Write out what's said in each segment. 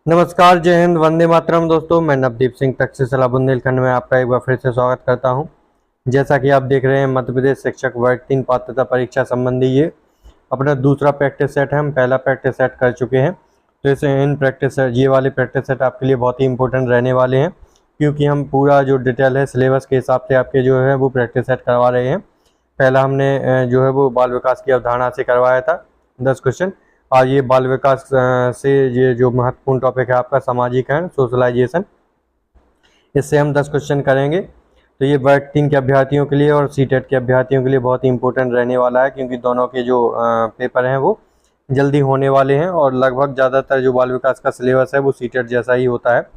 नमस्कार, जय हिंद, वंदे मातरम। दोस्तों, मैं नवदीप सिंह तक्षशिला बुंदेलखंड में आपका एक बार फिर से स्वागत करता हूं। जैसा कि आप देख रहे हैं, मध्य प्रदेश शिक्षक वर्ग 3 पात्रता परीक्षा संबंधी ये अपना दूसरा प्रैक्टिस सेट है। हम पहला प्रैक्टिस सेट कर चुके हैं, तो इन प्रैक्टिस सेट, ये वाले प्रैक्टिस सेट आपके लिए बहुत ही इंपॉर्टेंट रहने वाले हैं, क्योंकि हम पूरा जो डिटेल है सिलेबस के हिसाब से आपके जो है वो प्रैक्टिस सेट करवा रहे हैं। पहला हमने जो है वो बाल विकास की अवधारणा से करवाया था 10 क्वेश्चन, और ये बाल विकास से ये जो महत्वपूर्ण टॉपिक है आपका सामाजिकरण, सोशलाइजेशन, इससे हम 10 क्वेश्चन करेंगे। तो ये वर्ग 3 के अभ्यर्थियों के लिए और सीटेट के अभ्यर्थियों के लिए बहुत ही इंपॉर्टेंट रहने वाला है, क्योंकि दोनों के जो पेपर हैं वो जल्दी होने वाले हैं, और लगभग ज़्यादातर जो बाल विकास का सिलेबस है वो सीटेट जैसा ही होता है,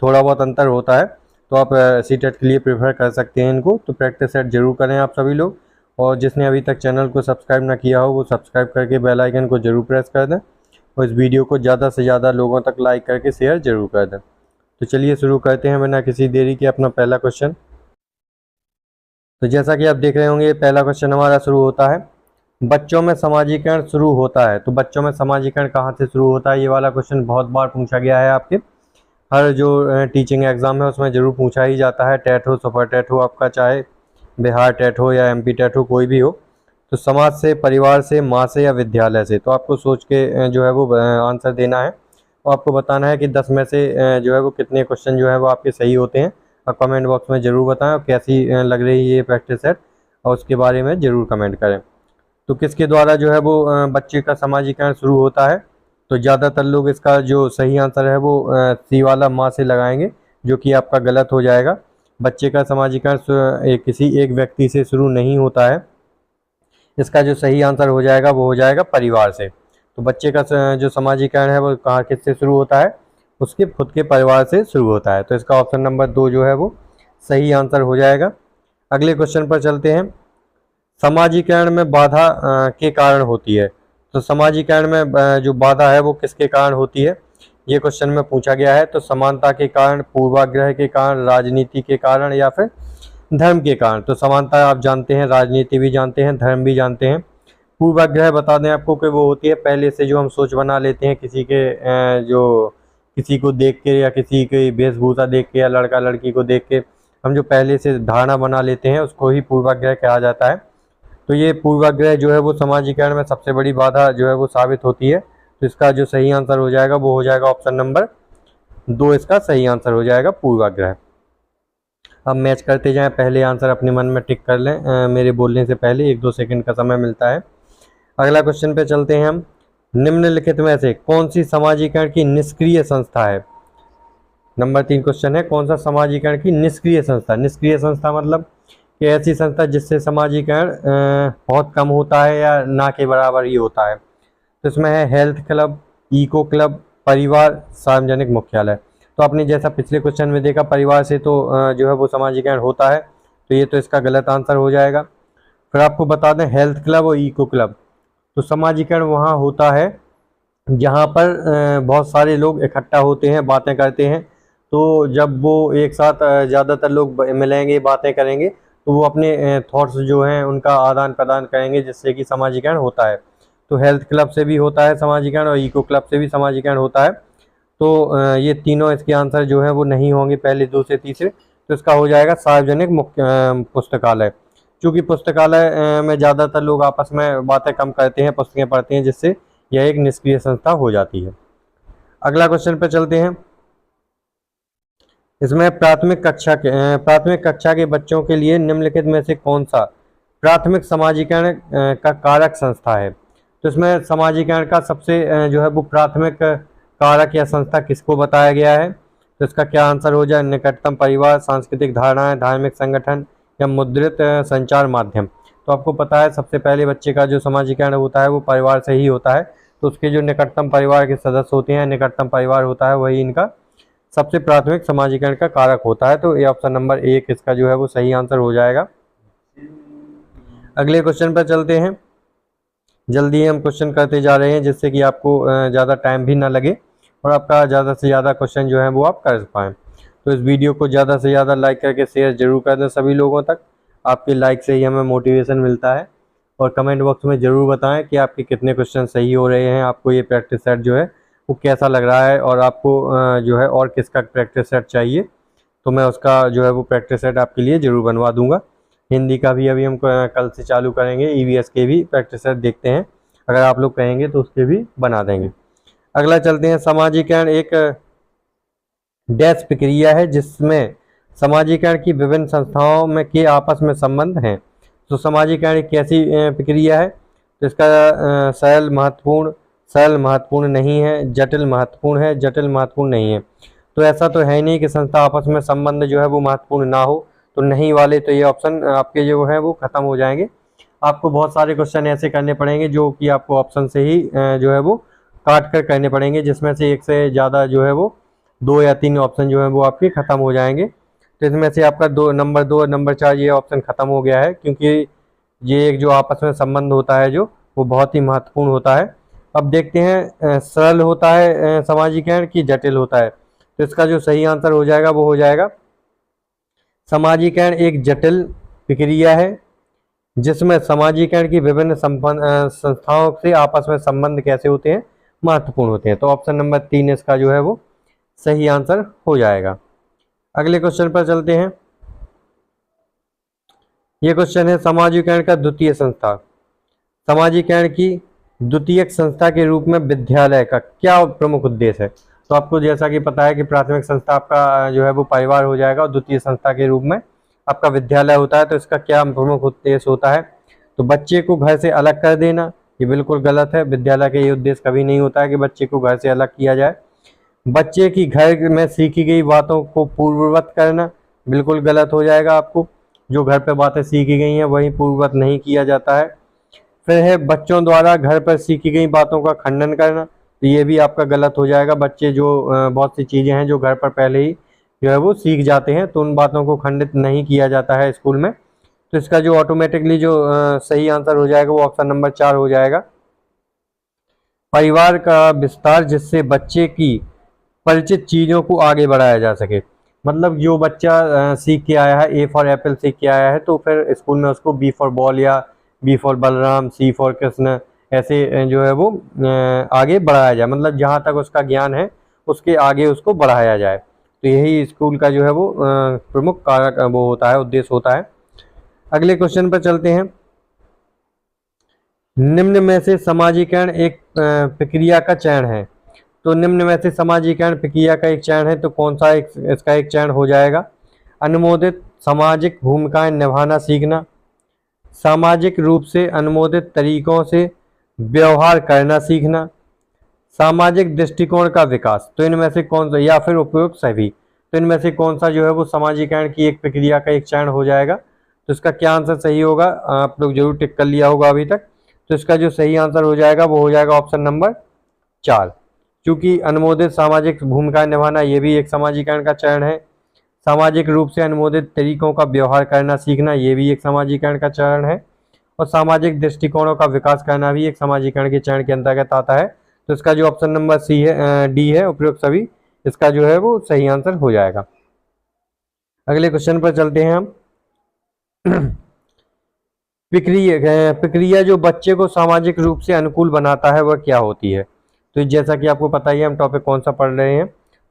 थोड़ा बहुत अंतर होता है। तो आप सीटेट के लिए प्रेफर कर सकते हैं इनको। तो प्रैक्टिस सेट जरूर करें आप सभी लोग, और जिसने अभी तक चैनल को सब्सक्राइब ना किया हो वो सब्सक्राइब करके बेल आइकन को जरूर प्रेस कर दें, और इस वीडियो को ज़्यादा से ज़्यादा लोगों तक लाइक करके शेयर जरूर कर दें। तो चलिए शुरू करते हैं बिना किसी देरी के अपना पहला क्वेश्चन। तो जैसा कि आप देख रहे होंगे, पहला क्वेश्चन हमारा शुरू होता है, बच्चों में समाजीकरण शुरू होता है। तो बच्चों में समाजीकरण कहाँ से शुरू होता है, ये वाला क्वेश्चन बहुत बार पूछा गया है। आपके हर जो टीचिंग एग्ज़ाम है उसमें ज़रूर पूछा ही जाता है, टेट हो, सुपर टेट हो आपका, चाहे बिहार टेट हो या एमपी टेट हो, कोई भी हो। तो समाज से, परिवार से, माँ से या विद्यालय से। तो आपको सोच के जो है वो आंसर देना है, और आपको बताना है कि 10 में से जो है वो कितने क्वेश्चन जो है वो आपके सही होते हैं। और कमेंट बॉक्स में ज़रूर बताएं, और कैसी लग रही है ये प्रैक्टिस सेट, और उसके बारे में ज़रूर कमेंट करें। तो किसके द्वारा जो है वो बच्चे का समाजीकरण शुरू होता है, तो ज़्यादातर लोग इसका जो सही आंसर है वो सी वाला माँ से लगाएंगे, जो कि आपका गलत हो जाएगा। बच्चे का समाजीकरण किसी एक व्यक्ति से शुरू नहीं होता है। इसका जो सही आंसर हो जाएगा वो हो जाएगा परिवार से। तो बच्चे का जो समाजीकरण है वो कहाँ, किससे शुरू होता है, उसके खुद के परिवार से शुरू होता है। तो इसका ऑप्शन नंबर 2 जो है वो सही आंसर हो जाएगा। अगले क्वेश्चन पर चलते हैं, समाजीकरण में बाधा के कारण होती है। तो समाजीकरण में जो बाधा है वो किसके कारण होती है, ये क्वेश्चन में पूछा गया है। तो समानता के कारण, पूर्वाग्रह के कारण, राजनीति के कारण, या फिर धर्म के कारण। तो समानता आप जानते हैं, राजनीति भी जानते हैं, धर्म भी जानते हैं। पूर्वाग्रह बता दें आपको कि वो होती है पहले से जो हम सोच बना लेते हैं किसी के जो किसी को देख के, या किसी की वेशभूषा देख के, या लड़का लड़की को देख के हम जो पहले से धारणा बना लेते हैं उसको ही पूर्वाग्रह कहा जाता है। तो ये पूर्वाग्रह जो है वो समाजीकरण में सबसे बड़ी बाधा जो है वो साबित होती है। तो इसका जो सही आंसर हो जाएगा वो हो जाएगा ऑप्शन नंबर 2, इसका सही आंसर हो जाएगा पूर्वाग्रह। अब मैच करते जाएं, पहले आंसर अपने मन में टिक कर लें, मेरे बोलने से पहले 1-2 सेकंड का समय मिलता है। अगला क्वेश्चन पे चलते हैं हम, निम्नलिखित में से कौन सी समाजीकरण की निष्क्रिय संस्था है। नंबर 3 क्वेश्चन है, कौन सा समाजीकरण की निष्क्रिय संस्था। निष्क्रिय संस्था मतलब कि ऐसी संस्था जिससे समाजीकरण बहुत कम होता है या ना के बराबर ही होता है। तो इसमें है हेल्थ क्लब, इको क्लब, परिवार, सार्वजनिक मुख्यालय। तो आपने जैसा पिछले क्वेश्चन में देखा, परिवार से तो जो है वो समाजीकरण होता है, तो ये तो इसका गलत आंसर हो जाएगा। फिर आपको बता दें, हेल्थ क्लब और इको क्लब, तो समाजीकरण वहाँ होता है जहाँ पर बहुत सारे लोग इकट्ठा होते हैं, बातें करते हैं। तो जब वो एक साथ ज़्यादातर लोग मिलेंगे, बातें करेंगे, तो वो अपने थॉट्स जो हैं उनका आदान प्रदान करेंगे, जिससे कि समाजीकरण होता है। तो हेल्थ क्लब से भी होता है समाजीकरण, और इको क्लब से भी समाजीकरण होता है। तो ये तीनों इसके आंसर जो है वो नहीं होंगे, पहले, दूसरे, तीसरे। तो इसका हो जाएगा सार्वजनिक पुस्तकालय, क्योंकि पुस्तकालय में ज़्यादातर लोग आपस में बातें कम करते हैं, पुस्तकें पढ़ते हैं, जिससे यह एक निष्क्रिय संस्था हो जाती है। अगला क्वेश्चन पे चलते हैं, इसमें प्राथमिक कक्षा के बच्चों के लिए निम्नलिखित में से कौन सा प्राथमिक समाजीकरण का कारक संस्था है। तो इसमें समाजीकरण का सबसे जो है वो प्राथमिक कारक या संस्था किसको बताया गया है। तो इसका क्या आंसर हो जाए, निकटतम परिवार, सांस्कृतिक धारणाएं, धार्मिक संगठन, या मुद्रित संचार माध्यम। तो आपको पता है सबसे पहले बच्चे का जो समाजीकरण होता है वो परिवार से ही होता है। तो उसके जो निकटतम परिवार के सदस्य होते हैं, निकटतम परिवार होता है, वही इनका सबसे प्राथमिक समाजीकरण का कारक होता है। तो ये ऑप्शन नंबर 1 इसका जो है वो सही आंसर हो जाएगा। अगले क्वेश्चन पर चलते हैं, जल्दी हम क्वेश्चन करते जा रहे हैं, जिससे कि आपको ज़्यादा टाइम भी ना लगे, और आपका ज़्यादा से ज़्यादा क्वेश्चन जो है वो आप कर पाएँ। तो इस वीडियो को ज़्यादा से ज़्यादा लाइक करके शेयर जरूर कर दें सभी लोगों तक। आपके लाइक से ही हमें मोटिवेशन मिलता है। और कमेंट बॉक्स में ज़रूर बताएं कि आपके कितने क्वेश्चन सही हो रहे हैं, आपको ये प्रैक्टिस सेट जो है वो कैसा लग रहा है और आपको जो है और किसका प्रैक्टिस सेट चाहिए, तो मैं उसका जो है वो प्रैक्टिस सेट आपके लिए ज़रूर बनवा दूंगा। हिंदी का भी अभी हम कल से चालू करेंगे, ईवीएस के भी प्रैक्टिस सेट देखते हैं, अगर आप लोग कहेंगे तो उसके भी बना देंगे। अगला चलते हैं, सामाजिकरण एक डैश प्रक्रिया है जिसमें सामाजिकरण की विभिन्न संस्थाओं में के आपस में संबंध हैं। तो सामाजिकरण एक कैसी प्रक्रिया है, तो इसका सरल महत्वपूर्ण नहीं है, जटिल महत्वपूर्ण है, जटिल महत्वपूर्ण नहीं है। तो ऐसा तो है नहीं कि संस्था आपस में संबंध जो है वो महत्वपूर्ण ना हो, तो नहीं वाले तो ये ऑप्शन आपके जो है वो खत्म हो जाएंगे। आपको बहुत सारे क्वेश्चन ऐसे करने पड़ेंगे जो कि आपको ऑप्शन से ही जो है वो काट कर करने पड़ेंगे, जिसमें से एक से ज़्यादा जो है वो 2 या 3 ऑप्शन जो है वो आपके ख़त्म हो जाएंगे। तो इसमें से आपका 2 नंबर 4 ये ऑप्शन ख़त्म हो गया है, क्योंकि ये एक जो आपस में संबंध होता है जो वो बहुत ही महत्वपूर्ण होता है। अब देखते हैं सरल होता है सामाजिकरण की जटिल होता है। तो इसका जो सही आंसर हो जाएगा वो हो जाएगा सामाजिकरण एक जटिल प्रक्रिया है जिसमें सामाजिकरण की विभिन्न संस्थाओं से आपस में संबंध कैसे होते हैं, महत्वपूर्ण होते हैं। तो ऑप्शन नंबर 3 इसका जो है वो सही आंसर हो जाएगा। अगले क्वेश्चन पर चलते हैं। ये क्वेश्चन है सामाजिकरण का द्वितीय संस्था। सामाजिकरण की द्वितीयक संस्था के रूप में विद्यालय का क्या प्रमुख उद्देश्य है। तो आपको जैसा कि पता है कि प्राथमिक संस्था आपका जो है वो परिवार हो जाएगा और द्वितीय संस्था के रूप में आपका विद्यालय होता है। तो इसका क्या प्रमुख उद्देश्य होता है, तो बच्चे को घर से अलग कर देना, ये बिल्कुल गलत है। विद्यालय का ये उद्देश्य कभी नहीं होता है कि बच्चे को घर से अलग किया जाए। बच्चे की घर में सीखी गई बातों को पूर्ववत करना, बिल्कुल गलत हो जाएगा। आपको जो घर पर बातें सीखी गई हैं वही पूर्ववत नहीं किया जाता है। फिर है बच्चों द्वारा घर पर सीखी गई बातों का खंडन करना, तो ये भी आपका गलत हो जाएगा। बच्चे जो बहुत सी चीज़ें हैं जो घर पर पहले ही जो है वो सीख जाते हैं, तो उन बातों को खंडित नहीं किया जाता है स्कूल में। तो इसका जो ऑटोमेटिकली जो सही आंसर हो जाएगा वो ऑप्शन नंबर 4 हो जाएगा। परिवार का विस्तार जिससे बच्चे की परिचित चीज़ों को आगे बढ़ाया जा सके, मतलब जो बच्चा सीख के आया है, ए फॉर एप्पल सीख के आया है, तो फिर स्कूल में उसको बी फॉर बॉल या B for Balram, C for Krishna ऐसे जो है वो आगे बढ़ाया जाए, मतलब जहाँ तक उसका ज्ञान है उसके आगे उसको बढ़ाया जाए। तो यही स्कूल का जो है वो प्रमुख कारक वो होता है, उद्देश्य होता है। अगले क्वेश्चन पर चलते हैं। निम्न में से सामाजिकरण एक प्रक्रिया का चयन है। तो निम्न में से सामाजिकरण प्रक्रिया का एक चयन है, तो कौन सा इसका एक चयन हो जाएगा। अनुमोदित सामाजिक भूमिकाएं निभाना सीखना, सामाजिक रूप से अनुमोदित तरीकों से व्यवहार करना सीखना, सामाजिक दृष्टिकोण का विकास। तो इनमें से कौन सा, या फिर उपयुक्त सभी, तो इनमें से कौन सा जो है वो सामाजिकरण की एक प्रक्रिया का एक चयन हो जाएगा। तो इसका क्या आंसर सही होगा, आप लोग जरूर टिक कर लिया होगा अभी तक। तो इसका जो सही आंसर हो जाएगा वो हो जाएगा ऑप्शन नंबर 4, क्योंकि अनुमोदित सामाजिक भूमिका निभाना ये भी एक सामाजिकरण का चयन है। सामाजिक रूप से अनुमोदित तरीकों का व्यवहार करना सीखना ये भी एक सामाजिकरण का चयन है, और सामाजिक दृष्टिकोणों का विकास करना भी एक सामाजिकरण के चयन के अंतर्गत आता है। तो इसका जो ऑप्शन नंबर डी है, उपयुक्त सभी, इसका जो है वो सही आंसर हो जाएगा। अगले क्वेश्चन पर चलते हैं हम। प्रक्रिया जो बच्चे को सामाजिक रूप से अनुकूल बनाता है वह क्या होती है। तो जैसा कि आपको पता ही है हम टॉपिक कौन सा पढ़ रहे हैं,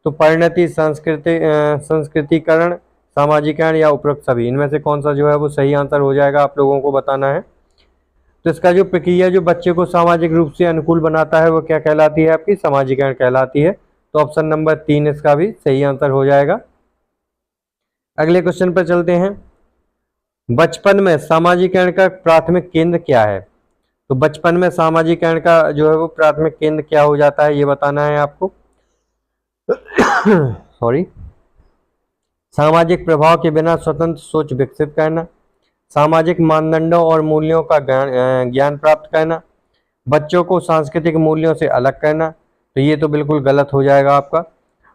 तो परिणति, संस्कृतिकरण, सामाजिकरण या उपरोक्त सभी, इनमें से कौन सा जो है वो सही आंसर हो जाएगा, आप लोगों को बताना है। तो इसका जो प्रक्रिया जो बच्चे को सामाजिक रूप से अनुकूल बनाता है वो क्या कहलाती है, आपकी सामाजिकरण कहलाती है। तो ऑप्शन नंबर 3 इसका भी सही आंसर हो जाएगा। अगले क्वेश्चन पर चलते हैं। बचपन में सामाजिकरण का प्राथमिक केंद्र क्या है। तो बचपन में सामाजिकरण का जो है वो प्राथमिक केंद्र क्या हो जाता है ये बताना है आपको। सॉरी। सामाजिक प्रभाव के बिना स्वतंत्र सोच विकसित करना, सामाजिक मानदंडों और मूल्यों का ज्ञान प्राप्त करना, बच्चों को सांस्कृतिक मूल्यों से अलग करना, तो ये तो बिल्कुल गलत हो जाएगा आपका।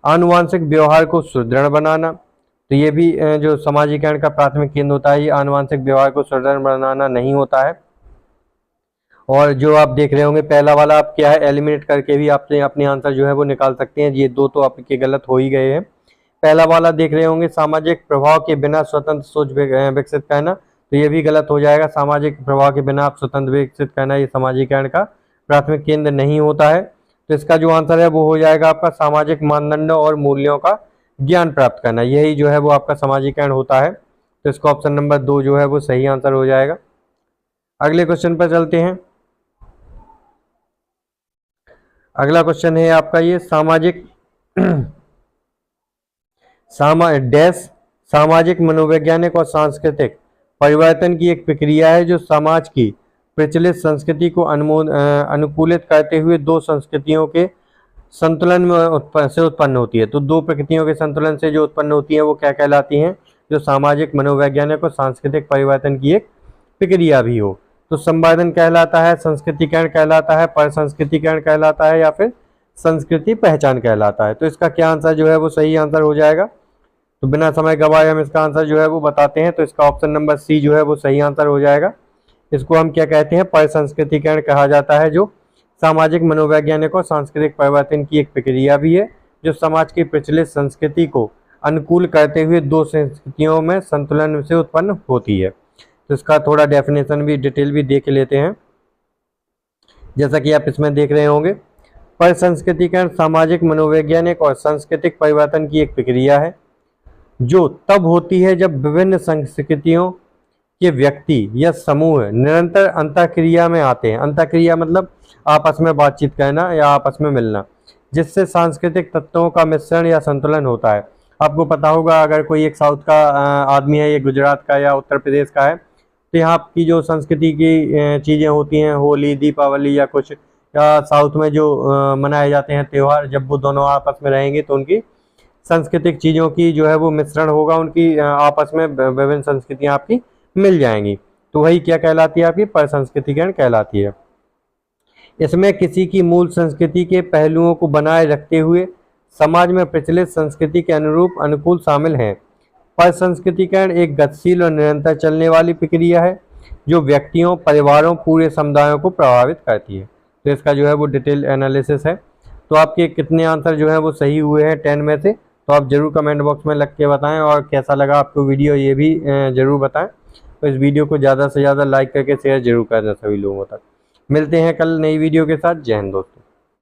आनुवांशिक व्यवहार को सुदृढ़ बनाना, तो ये भी जो सामाजिकरण का प्राथमिक केंद्र होता है, ये आनुवांशिक व्यवहार को सुदृढ़ बनाना नहीं होता है। और जो आप देख रहे होंगे पहला वाला, आप क्या है एलिमिनेट करके भी आप अपने आंसर जो है वो निकाल सकते हैं। ये दो तो आपके गलत हो ही गए हैं। पहला वाला देख रहे होंगे सामाजिक प्रभाव के बिना स्वतंत्र सोच विकसित करना, तो ये भी गलत हो जाएगा। सामाजिक प्रभाव के बिना आप स्वतंत्र विकसित करना ये सामाजिकरण का प्राथमिक केंद्र नहीं होता है। तो इसका जो आंसर है वो हो जाएगा आपका सामाजिक मानदंडों और मूल्यों का ज्ञान प्राप्त करना, यही जो है वो आपका सामाजिकरण होता है। तो इसका ऑप्शन नंबर 2 जो है वो सही आंसर हो जाएगा। अगले क्वेश्चन पर चलते हैं। अगला क्वेश्चन है आपका ये सामाजिक सामाजिक मनोवैज्ञानिक और सांस्कृतिक परिवर्तन की एक प्रक्रिया है जो समाज की प्रचलित संस्कृति को अनुकूलित करते हुए दो संस्कृतियों के संतुलन में से उत्पन्न होती है। तो दो प्रकृतियों के संतुलन से जो उत्पन्न होती है वो क्या कहलाती हैं? जो सामाजिक मनोवैज्ञानिक और सांस्कृतिक परिवर्तन की एक प्रक्रिया भी हो। तो संवर्धन कहलाता है, संस्कृतिकरण कहलाता है, परसंस्कृतिकरण कहलाता है, या फिर संस्कृति पहचान कहलाता है। तो इसका क्या आंसर जो है वो सही आंसर हो जाएगा। तो बिना समय गवाए हम इसका आंसर जो है वो बताते हैं। तो इसका ऑप्शन नंबर सी जो है वो सही आंसर हो जाएगा। इसको हम क्या कहते हैं? परसंस्कृतिकरण कहा जाता है, जो सामाजिक मनोवैज्ञानिक और सांस्कृतिक परिवर्तन की एक प्रक्रिया भी है जो समाज की प्रचलित संस्कृति को अनुकूल करते हुए दो संस्कृतियों में संतुलन से उत्पन्न होती है। तो इसका थोड़ा डेफिनेशन भी डिटेल भी देख लेते हैं, जैसा कि आप इसमें देख रहे होंगे। परसंस्कृतिकरण सामाजिक मनोवैज्ञानिक और सांस्कृतिक परिवर्तन की एक प्रक्रिया है जो तब होती है जब विभिन्न संस्कृतियों के व्यक्ति या समूह निरंतर अंतःक्रिया में आते हैं। अंतःक्रिया मतलब आपस में बातचीत करना या आपस में मिलना, जिससे सांस्कृतिक तत्वों का मिश्रण या संतुलन होता है। आपको पता होगा, अगर कोई एक साउथ का आदमी है, ये गुजरात का या उत्तर प्रदेश का है, तो यहाँ की जो संस्कृति की चीज़ें होती हैं, होली, दीपावली या कुछ, या साउथ में जो मनाए जाते हैं त्यौहार, जब वो दोनों आपस में रहेंगे तो उनकी सांस्कृतिक चीज़ों की जो है वो मिश्रण होगा, उनकी आपस में विभिन्न संस्कृतियाँ आपकी मिल जाएंगी। तो वही क्या कहलाती है? आपकी परसंस्कृतिकरण कहलाती है। इसमें किसी की मूल संस्कृति के पहलुओं को बनाए रखते हुए समाज में प्रचलित संस्कृति के अनुरूप अनुकूल शामिल हैं। परसंस्कृतिकरण एक गतिशील और निरंतर चलने वाली प्रक्रिया है जो व्यक्तियों, परिवारों, पूरे समुदायों को प्रभावित करती है। तो इसका जो है वो डिटेल एनालिसिस है। तो आपके कितने आंसर जो है वो सही हुए हैं 10 में से? तो आप जरूर कमेंट बॉक्स में लिख के बताएं, और कैसा लगा आपको वीडियो ये भी जरूर बताएं। तो इस वीडियो को ज़्यादा से ज़्यादा लाइक करके शेयर जरूर कर दें सभी लोगों तक। मिलते हैं कल नई वीडियो के साथ। जय हिंद दोस्तों।